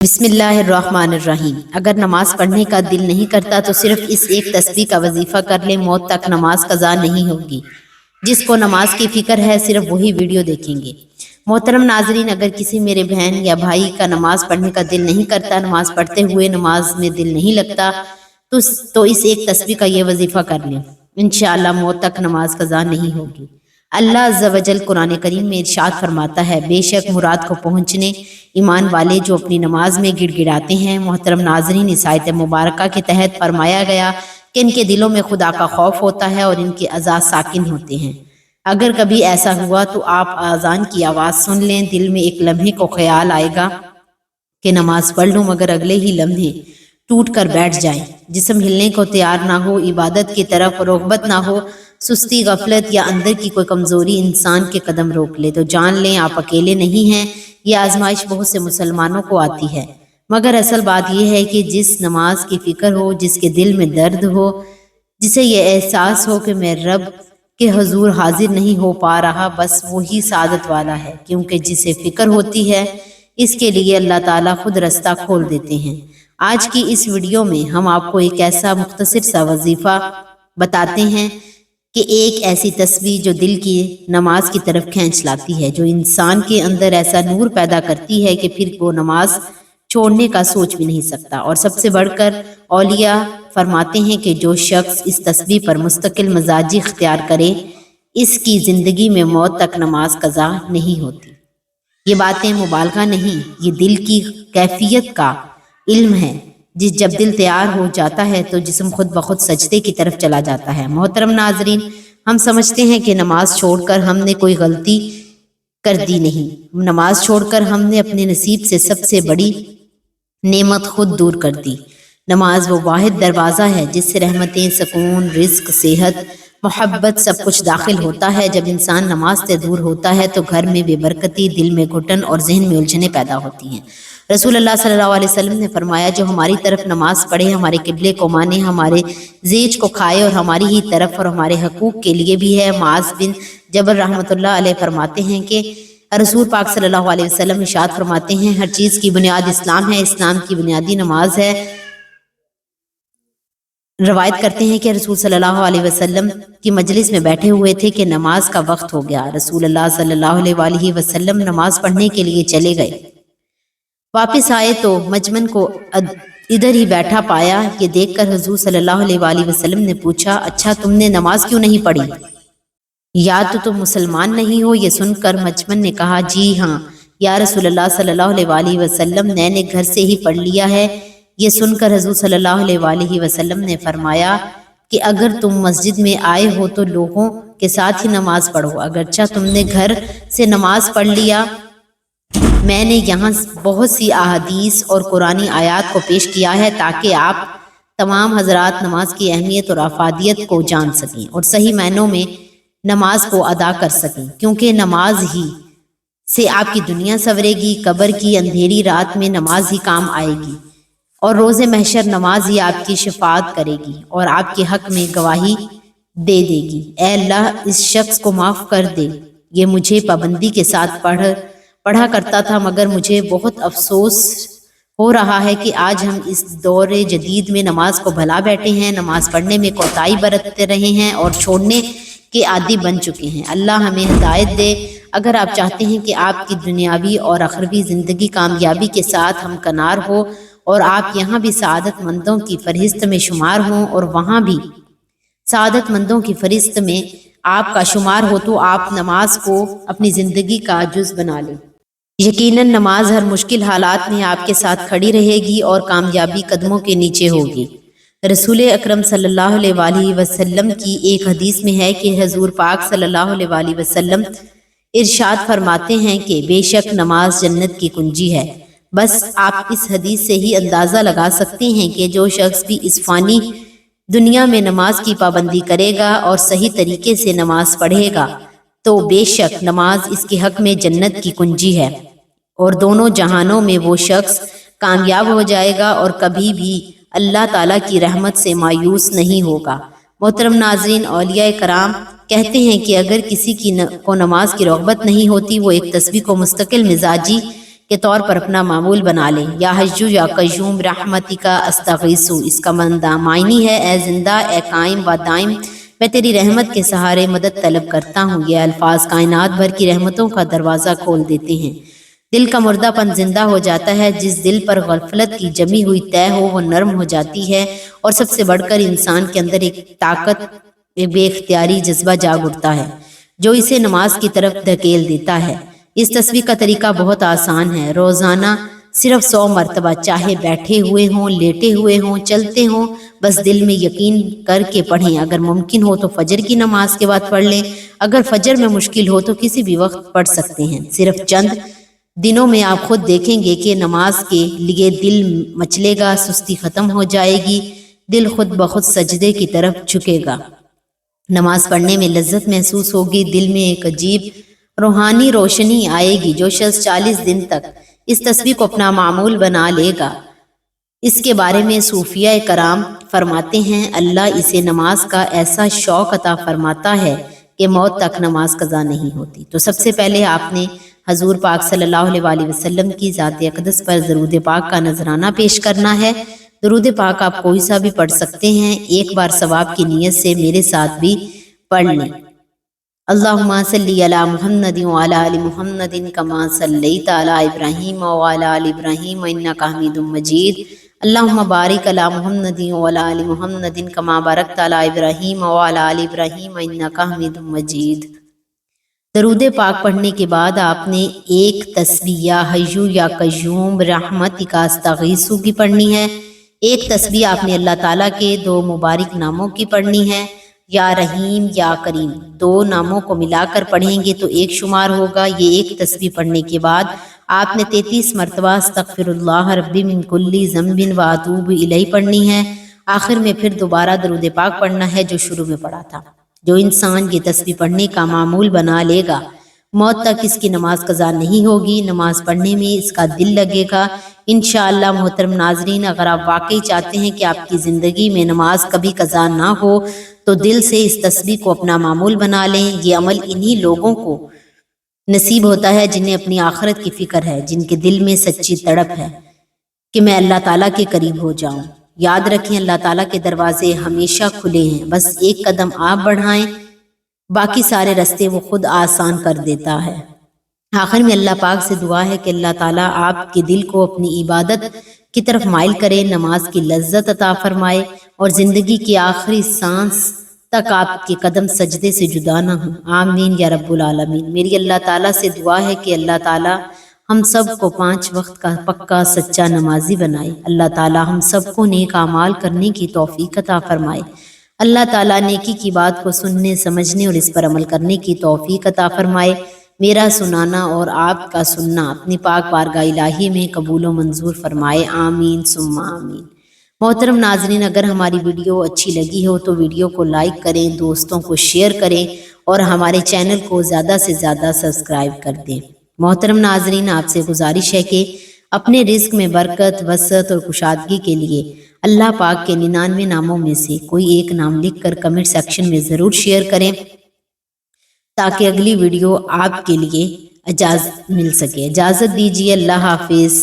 بسم اللہ الرحمن الرحیم۔ اگر نماز پڑھنے کا دل نہیں کرتا تو صرف اس ایک تسبیح کا وظیفہ کر لیں، موت تک نماز قضا نہیں ہوگی۔ جس کو نماز کی فکر ہے صرف وہی ویڈیو دیکھیں گے۔ محترم ناظرین، اگر کسی میرے بہن یا بھائی کا نماز پڑھنے کا دل نہیں کرتا، نماز پڑھتے ہوئے نماز میں دل نہیں لگتا تو اس ایک تسبیح کا یہ وظیفہ کر لیں، انشاءاللہ موت تک نماز قضا نہیں ہوگی۔ اللہ عز و جل قرآن کریم میں ارشاد فرماتا ہے، بے شک مراد کو پہنچنے ایمان والے جو اپنی نماز میں گڑ گڑاتے ہیں۔ محترم ناظرین، اس آیت مبارکہ کے تحت فرمایا گیا کہ ان کے دلوں میں خدا کا خوف ہوتا ہے اور ان کے اعضاء ساکن ہوتے ہیں۔ اگر کبھی ایسا ہوا تو آپ اذان کی آواز سن لیں، دل میں ایک لمحے کو خیال آئے گا کہ نماز پڑھ لوں، مگر اگلے ہی لمحے ٹوٹ کر بیٹھ جائیں، جسم ہلنے کو تیار نہ ہو، عبادت کی طرف رغبت نہ ہو، سستی، غفلت یا اندر کی کوئی کمزوری انسان کے قدم روک لے، تو جان لیں آپ اکیلے نہیں ہیں۔ یہ آزمائش بہت سے مسلمانوں کو آتی ہے، مگر اصل بات یہ ہے کہ جس نماز کی فکر ہو، جس کے دل میں درد ہو، جسے یہ احساس ہو کہ میں رب کے حضور حاضر نہیں ہو پا رہا، بس وہی سعادت والا ہے، کیونکہ جسے فکر ہوتی ہے اس کے لیے اللہ تعالیٰ خود رستہ کھول دیتے ہیں۔ آج کی اس ویڈیو میں ہم آپ کو ایک ایسا مختصر سا وظیفہ بتاتے ہیں کہ ایک ایسی تسبیح جو دل کی نماز کی طرف کھینچ لاتی ہے، جو انسان کے اندر ایسا نور پیدا کرتی ہے کہ پھر وہ نماز چھوڑنے کا سوچ بھی نہیں سکتا۔ اور سب سے بڑھ کر اولیاء فرماتے ہیں کہ جو شخص اس تسبیح پر مستقل مزاجی اختیار کرے، اس کی زندگی میں موت تک نماز قضا نہیں ہوتی۔ یہ باتیں مبالغہ نہیں، یہ دل کی کیفیت کا علم ہے۔ جب دل تیار ہو جاتا ہے تو جسم خود بخود سجدے کی طرف چلا جاتا ہے۔ محترم ناظرین، ہم سمجھتے ہیں کہ نماز چھوڑ کر ہم نے کوئی غلطی کر دی نہیں، نماز چھوڑ کر ہم نے اپنے نصیب سے سب سے بڑی نعمت خود دور کر دی۔ نماز وہ واحد دروازہ ہے جس سے رحمتیں، سکون، رزق، صحت، محبت سب کچھ داخل ہوتا ہے۔ جب انسان نماز سے دور ہوتا ہے تو گھر میں بے برکتی، دل میں گھٹن اور ذہن میں الجھنیں پیدا ہوتی ہیں۔ رسول اللہ صلی اللہ علیہ وسلم نے فرمایا، جو ہماری طرف نماز پڑھے، ہمارے قبلے کو مانے، ہمارے زیج کو کھائے اور ہماری ہی طرف اور ہمارے حقوق کے لیے بھی ہے۔ معاذ بن جبل رحمۃ اللہ علیہ فرماتے ہیں کہ رسول پاک صلی اللہ علیہ وسلم ارشاد فرماتے ہیں، ہر چیز کی بنیاد اسلام ہے، اسلام کی بنیادی نماز ہے۔ روایت کرتے ہیں کہ رسول صلی اللہ علیہ وسلم کی مجلس میں بیٹھے ہوئے تھے کہ نماز کا وقت ہو گیا۔ رسول اللہ صلی اللہ علیہ وسلم نماز پڑھنے کے لیے چلے گئے، واپس آئے تو مجمن کو ادھر ہی بیٹھا پایا۔ یہ دیکھ کر حضور صلی اللہ علیہ وسلم نے پوچھا، اچھا تم نے نماز کیوں نہیں پڑھی؟ یا تو تم مسلمان نہیں ہو؟ یہ سن کر مجمن نے کہا، جی ہاں یا رسول اللہ صلی اللہ علیہ وسلم، میں نے گھر سے ہی پڑھ لیا ہے۔ یہ سن کر حضور صلی اللہ علیہ وسلم نے فرمایا کہ اگر تم مسجد میں آئے ہو تو لوگوں کے ساتھ ہی نماز پڑھو، اگرچہ تم نے گھر سے نماز پڑھ لیا۔ میں نے یہاں بہت سی احادیث اور قرآنی آیات کو پیش کیا ہے تاکہ آپ تمام حضرات نماز کی اہمیت اور افادیت کو جان سکیں اور صحیح معنوں میں نماز کو ادا کر سکیں، کیونکہ نماز ہی سے آپ کی دنیا سنورے گی، قبر کی اندھیری رات میں نماز ہی کام آئے گی، اور روز محشر نماز ہی آپ کی شفاعت کرے گی اور آپ کے حق میں گواہی دے دے گی۔ اے اللہ، اس شخص کو معاف کر دے، یہ مجھے پابندی کے ساتھ پڑھا کرتا تھا، مگر مجھے بہت افسوس ہو رہا ہے کہ آج ہم اس دور جدید میں نماز کو بھلا بیٹھے ہیں، نماز پڑھنے میں کوتاہی برتتے رہے ہیں اور چھوڑنے کے عادی بن چکے ہیں۔ اللہ ہمیں ہدایت دے۔ اگر آپ چاہتے ہیں کہ آپ کی دنیاوی اور اخروی زندگی کامیابی کے ساتھ ہمکنار ہو اور آپ یہاں بھی سعادت مندوں کی فہرست میں شمار ہوں اور وہاں بھی سعادت مندوں کی فہرست میں آپ کا شمار ہو، تو آپ نماز کو اپنی زندگی کا جز بنا لیں۔ یقیناً نماز ہر مشکل حالات میں آپ کے ساتھ کھڑی رہے گی اور کامیابی قدموں کے نیچے ہوگی۔ رسول اکرم صلی اللہ علیہ وسلم کی ایک حدیث میں ہے کہ حضور پاک صلی اللہ علیہ وسلم ارشاد فرماتے ہیں کہ بے شک نماز جنت کی کنجی ہے۔ بس آپ اس حدیث سے ہی اندازہ لگا سکتے ہیں کہ جو شخص بھی اس فانی دنیا میں نماز کی پابندی کرے گا اور صحیح طریقے سے نماز پڑھے گا تو بے شک نماز اس کے حق میں جنت کی کنجی ہے، اور دونوں جہانوں میں وہ شخص کامیاب ہو جائے گا اور کبھی بھی اللہ تعالیٰ کی رحمت سے مایوس نہیں ہوگا۔ محترم ناظرین، اولیاء کرام کہتے ہیں کہ اگر کسی کو نماز کی رغبت نہیں ہوتی، وہ ایک تسبیح کو مستقل مزاجی کے طور پر اپنا معمول بنا لیں۔ یا حیّ یا قیوم رحمتک استغیث، اس کا معنی ہے اے زندہ، اے قائم و دائم، میں تیری رحمت کے سہارے مدد طلب کرتا ہوں۔ یہ الفاظ کائنات بھر کی رحمتوں کا دروازہ کھول دیتے ہیں۔ دل کا مردہ پن زندہ ہو جاتا ہے، جس دل پر غفلت کی جمی ہوئی طے ہو وہ نرم ہو جاتی ہے، اور سب سے بڑھ کر انسان کے اندر ایک طاقت، ایک بے اختیاری جذبہ جاگ اٹھتا ہے جو اسے نماز کی طرف دھکیل دیتا ہے۔ اس تسبیح کا طریقہ بہت آسان ہے۔ روزانہ صرف 100 مرتبہ، چاہے بیٹھے ہوئے ہوں، لیٹے ہوئے ہوں، چلتے ہوں، بس دل میں یقین کر کے پڑھیں۔ اگر ممکن ہو تو فجر کی نماز کے بعد پڑھ لیں، اگر فجر میں مشکل ہو تو کسی بھی وقت پڑھ سکتے ہیں۔ صرف چند دنوں میں آپ خود دیکھیں گے کہ نماز کے لیے دل مچلے گا، سستی ختم ہو جائے گی، دل خود بخود سجدے کی طرف جھکے گا، نماز پڑھنے میں لذت محسوس ہوگی، دل میں ایک عجیب روحانی روشنی آئے گی۔ جو شخص 40 دن تک اس تسبیح کو اپنا معمول بنا لے گا، اس کے بارے میں صوفیہ کرام فرماتے ہیں اللہ اسے نماز کا ایسا شوق عطا فرماتا ہے کہ موت تک نماز قضا نہیں ہوتی۔ تو سب سے پہلے آپ نے حضور پاک صلی اللہ علیہ وآلہ وسلم کی ذات اقدس پر درود پاک کا نذرانہ پیش کرنا ہے۔ درود پاک آپ کوئی سا بھی پڑھ سکتے ہیں، ایک بار ثواب کی نیت سے میرے ساتھ بھی پڑھ لیں۔ اللہم صلی علی محمد وعلی آل محمد کما صلیت علی ابراہیم وعلی آل ابراہیم انک حمید مجید۔ اللہم بارک علی محمد وعلی آل محمد کما بارکت علی ابراہیم وعلی آل ابراہیم انک حمید مجید۔ درود پاک پڑھنے کے بعد آپ نے ایک تسبیح یا حیّ یا قیوم رحمتک استغیث کی پڑھنی ہے، ایک تسبیح آپ نے اللہ تعالیٰ کے 2 مبارک ناموں کی پڑھنی ہے، یا رحیم یا کریم، 2 ناموں کو ملا کر پڑھیں گے تو ایک شمار ہوگا۔ یہ ایک تسبیح پڑھنے کے بعد آپ نے 33 مرتبہ استغفر اللہ ربی من کل ذنب واتوب الیہ پڑھنی ہے۔ آخر میں پھر دوبارہ درود پاک پڑھنا ہے جو شروع میں پڑھا تھا۔ جو انسان یہ تسبیح پڑھنے کا معمول بنا لے گا، موت تک اس کی نماز قضا نہیں ہوگی، نماز پڑھنے میں اس کا دل لگے گا انشاءاللہ۔ محترم ناظرین، اگر آپ واقعی چاہتے ہیں کہ آپ کی زندگی میں نماز کبھی قضا نہ ہو تو دل سے اس تسبیح کو اپنا معمول بنا لیں۔ یہ عمل انہی لوگوں کو نصیب ہوتا ہے جنہیں اپنی آخرت کی فکر ہے، جن کے دل میں سچی تڑپ ہے کہ میں اللہ تعالیٰ کے قریب ہو جاؤں۔ یاد رکھیں اللہ تعالیٰ کے دروازے ہمیشہ کھلے ہیں، بس ایک قدم آپ بڑھائیں، باقی سارے راستے وہ خود آسان کر دیتا ہے۔ آخر میں اللہ پاک سے دعا ہے کہ اللہ تعالیٰ آپ کے دل کو اپنی عبادت کی طرف مائل کرے، نماز کی لذت عطا فرمائے، اور زندگی کی آخری سانس تک آپ کے قدم سجدے سے جدا نہ ہوں۔ آمین یا رب العالمین۔ میری اللہ تعالیٰ سے دعا ہے کہ اللہ تعالیٰ ہم سب کو 5 وقت کا پکا سچا نمازی بنائے۔ اللہ تعالیٰ ہم سب کو نیک اعمال کرنے کی توفیق عطا فرمائے۔ اللہ تعالیٰ نیکی کی بات کو سننے، سمجھنے اور اس پر عمل کرنے کی توفیق عطا فرمائے۔ میرا سنانا اور آپ کا سننا اپنی پاک بارگاہ الہی میں قبول و منظور فرمائے۔ آمین ثم آمین۔ محترم ناظرین، اگر ہماری ویڈیو اچھی لگی ہو تو ویڈیو کو لائک کریں، دوستوں کو شیئر کریں اور ہمارے چینل کو زیادہ سے زیادہ سبسکرائب کر دیں۔ محترم ناظرین، آپ سے گزارش ہے کہ اپنے رزق میں برکت، وسعت اور کشادگی کے لیے اللہ پاک کے 99 ناموں میں سے کوئی ایک نام لکھ کر کمنٹ سیکشن میں ضرور شیئر کریں تاکہ اگلی ویڈیو آپ کے لیے اجازت مل سکے۔ اجازت دیجیے، اللہ حافظ۔